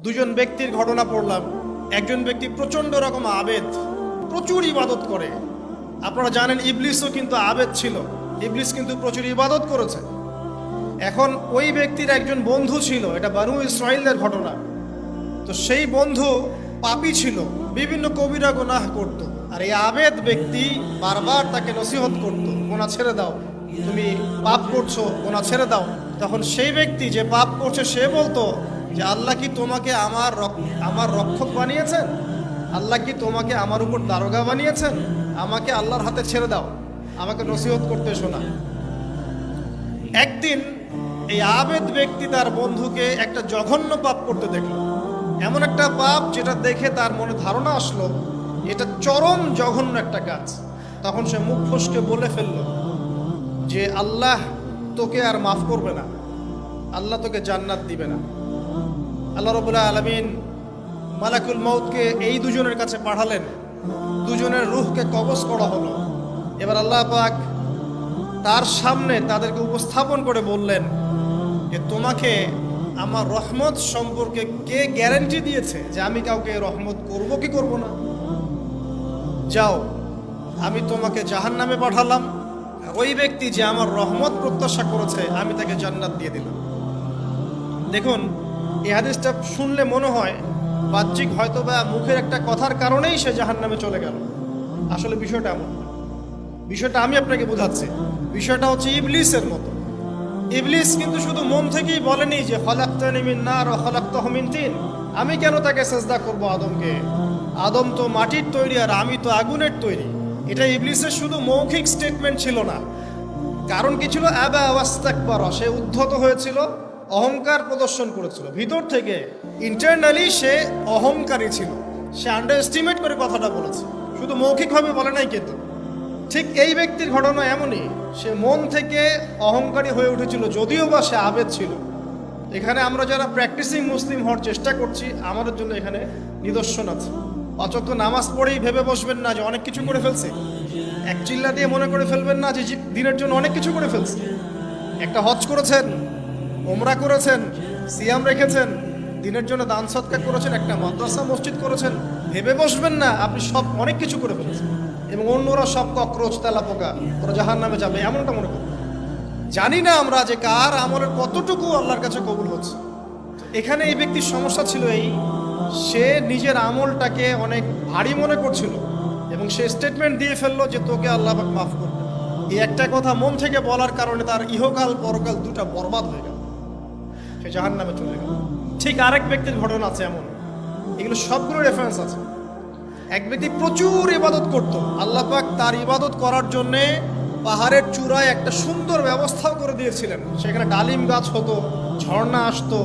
দুজন ব্যক্তির ঘটনা পড়লাম। একজন ব্যক্তি প্রচণ্ড রকম আবেদ, প্রচুর ইবাদত করে। আপনারা জানেন ইবলিসও কিন্তু আবেদ ছিল, ইবলিস কিন্তু প্রচুর ইবাদত করেছে। এখন ওই ব্যক্তির একজন বন্ধু ছিল, এটা বানু ইসরাইলের ঘটনা। তো সেই বন্ধু পাপী ছিল, বিভিন্ন কবিরা গুনাহ করত। আর এই আবেদ ব্যক্তি বারবার তাকে নসিহত করত, গোনা ছেড়ে দাও, তুমি পাপ করছো, গোনা ছেড়ে দাও। তখন সেই ব্যক্তি যে পাপ করছে সে বলতো যে আল্লাহ কি তোমাকে আমার রক্ষক বানিয়েছেন? আল্লাহ কি তোমাকে আমার উপর দারোগা বানিয়েছেন? আমাকে আল্লাহর হাতে ছেড়ে দাও, আমাকে নসিহত করতে শোনা। একদিন এই আবেদ ব্যক্তি তার বন্ধুকে একটা জঘন্য পাপ করতে দেখল, এমন একটা পাপ যেটা দেখে তার মনে ধারণা আসলো এটা চরম জঘন্য একটা কাজ। তখন সে মুখ ফসকে বলে ফেলল যে আল্লাহ তোকে আর মাফ করবে না, আল্লাহ তোকে জান্নাত দিবে না। আল্লাহ রাব্বুল আলামিন মালাকুল মউতকে এই দুজনের কাছে পাঠালেন, দুজনের রূহকে কবজ করা হলো। এবার আল্লাহ পাক তার সামনে তাদেরকে উপস্থাপন করে বললেন যে তোমাকে আমার রহমত সম্পর্কে কে গ্যারান্টি দিয়েছে যে আমি কাউকে রহমত করব কি করব না? যাও, আমি তোমাকে জাহান্নামে পাঠালাম, ওই ব্যক্তি যে আমার রহমত প্রত্যাশা করেছে আমি তাকে জান্নাত দিয়ে দিলাম। দেখুন, এই হাদিসটা শুনলে মনে হয় বাহ্যিক হয়তোবা মুখের একটা কথার কারণেই সে জাহান্নামে চলে গেল। আসলে বিষয়টা এমন না। বিষয়টা আমি আপনাকে বোঝাচ্ছি। বিষয়টা হচ্ছে ইবলিসের মতো। ইবলিস কিন্তু শুধু মন থেকেই বলেনি যে খলাকতানি মিন নার ওয়া খলাকতাহু মিন তিন, আমি কেন তাকে সিজদা করব আদমকে? আদম তো মাটির তৈরি আর আমি তো আগুনের তৈরি। এটা ইবলিসের শুধু মৌখিক স্টেটমেন্ট ছিল না, কারণ কি ছিল? আবা ওয়াস্তাকবারা, সে উদ্ধত হয়েছিল, অহংকার প্রদর্শন করেছিল। ভিতর থেকে ইন্টারনালি সে অহংকারী ছিল, সে আন্ডার এস্টিমেট করে কথাটা বলেছে, শুধু মৌখিকভাবে বলে নাই। কিন্তু ঠিক এই ব্যক্তির ঘটনা এমনই, সে মন থেকে অহংকারী হয়ে উঠেছিল, যদিও বা সে আবেদ ছিল। এখানে আমরা যারা প্র্যাকটিসিং মুসলিম হওয়ার চেষ্টা করছি, আমাদের জন্য এখানে নিদর্শন আছে। অচক্ষ নামাজ পড়েই ভেবে বসবেন না যে অনেক কিছু করে ফেলছে, এক চিল্লা দিয়ে মনে করে ফেলবেন না যে দিনের জন্য অনেক কিছু করে ফেলছে। একটা হজ করেছেন, ওমরা করেছেন, সিয়াম রেখেছেন, দিনের জন্য দান সৎকার করেছেন, একটা মাদ্রাসা মসজিদ করেছেন, ভেবে বসবেন না আপনি সব অনেক কিছু করে ফেলেছেন এবং অন্যরা সব ককরোচ তেলা পোকা, ওরা জাহান্নামে যাবে, এমনটা মনে করি। জানি না আমরা যে কার আমলের কতটুকু আল্লাহর কাছে কবুল হচ্ছে। এখানে এই ব্যক্তির সমস্যা ছিল এই, সে নিজের আমলটাকে অনেক ভারী মনে করছিল এবং সে স্টেটমেন্ট দিয়ে ফেললো যে তোকে আল্লাহ পাক মাফ করবে। এই একটা কথা মন থেকে বলার কারণে তার ইহকাল পরকাল দুটা বরবাদ হয়ে গেল, সে জাহান্নামে চলে গেল। ঠিক আরেক ব্যক্তির ঘটনা আছে এমন, এগুলো সবগুলো রেফারেন্স আছে। এক ব্যক্তি প্রচুর ইবাদত করত, আল্লাহ পাক তার ইবাদত করার জন্যে পাহাড়ের চূড়ায় একটা সুন্দর ব্যবস্থাও করে দিয়েছিলেন। সেখানে ডালিম গাছ হতো, ঝর্ণা আসতো,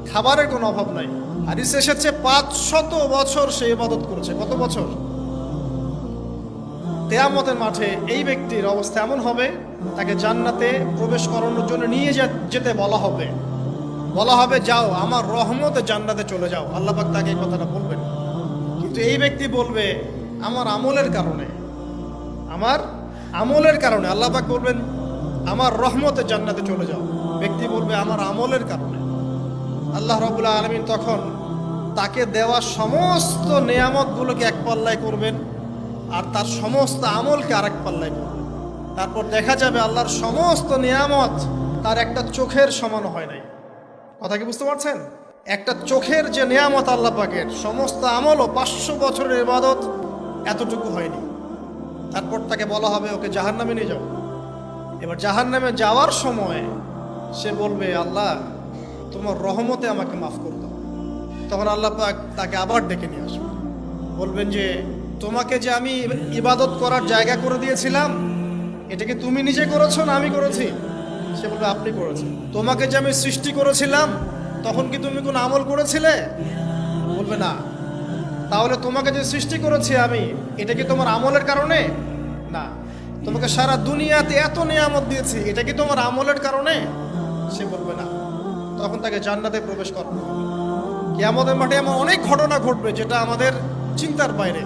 খাবারের কোনো অভাব নাই। হাদিস এসেছে 500 বছর সে ইবাদত করেছে। কত বছর? কিয়ামতের মাঠে এই ব্যক্তির অবস্থা এমন হবে, তাকে জান্নাতে প্রবেশ করানোর জন্য নিয়ে যেতে বলা হবে যাও আমার রহমতে জান্নাতে চলে যাও। আল্লাহ পাক তাকে এই কথাটা বলবেন, কিন্তু এই ব্যক্তি বলবে আমার আমলের কারণে আল্লাহ পাক বলবেন আমার রহমতে জান্নাতে চলে যাও। ব্যক্তি বলবে আমার আমলের কারণে। আল্লাহ রাব্বুল আলামিন তখন তাকে দেওয়া সমস্ত নেয়ামতগুলোকে এক পাল্লায় করবেন আর তার সমস্ত আমলকে আরেক পাল্লায় করবেন। তারপর দেখা যাবে আল্লাহর সমস্ত নেয়ামত তার একটা চোখের সমান হয় নাই। কথা কি বুঝতে পারছেন? একটা চোখের যে নেয়ামত আল্লাহ পাকের, সমস্ত আমলও 500 বছরের ইবাদত এতটুকু হয়নি। তারপর তাকে বলা হবে ওকে জাহান্নামে নিয়ে যাও। এবার জাহান্নামে যাওয়ার সময় সে বলবে আল্লাহ তোমার রহমতে আমাকে মাফ করে দাও। তখন আল্লাহ পাক তাকে আবার ডেকে নিয়ে আসবে, বলবেন যে তোমাকে যে আমি ইবাদত করার জায়গা করে দিয়েছিলাম, এটাকে তুমি নিজে করেছো না আমি করেছি? সে বলবে আপনি করেছেন। তোমাকে যে আমি সৃষ্টি করেছিলাম তখন কি তুমি কোনো আমল করেছিলে? বলবে না। তাহলে তোমাকে যে সৃষ্টি করেছি আমি, এটা কি তোমার আমলের কারণে? না। তোমাকে সারা দুনিয়াতে এত নিয়ামত দিয়েছি, এটা কি তোমার আমলের কারণে? সে বলবে না। তখন তাকে জান্নাতে প্রবেশ করানো হবে। কিয়ামতের মাঠে এমন অনেক ঘটনা ঘটবে যেটা আমাদের চিন্তার বাইরে।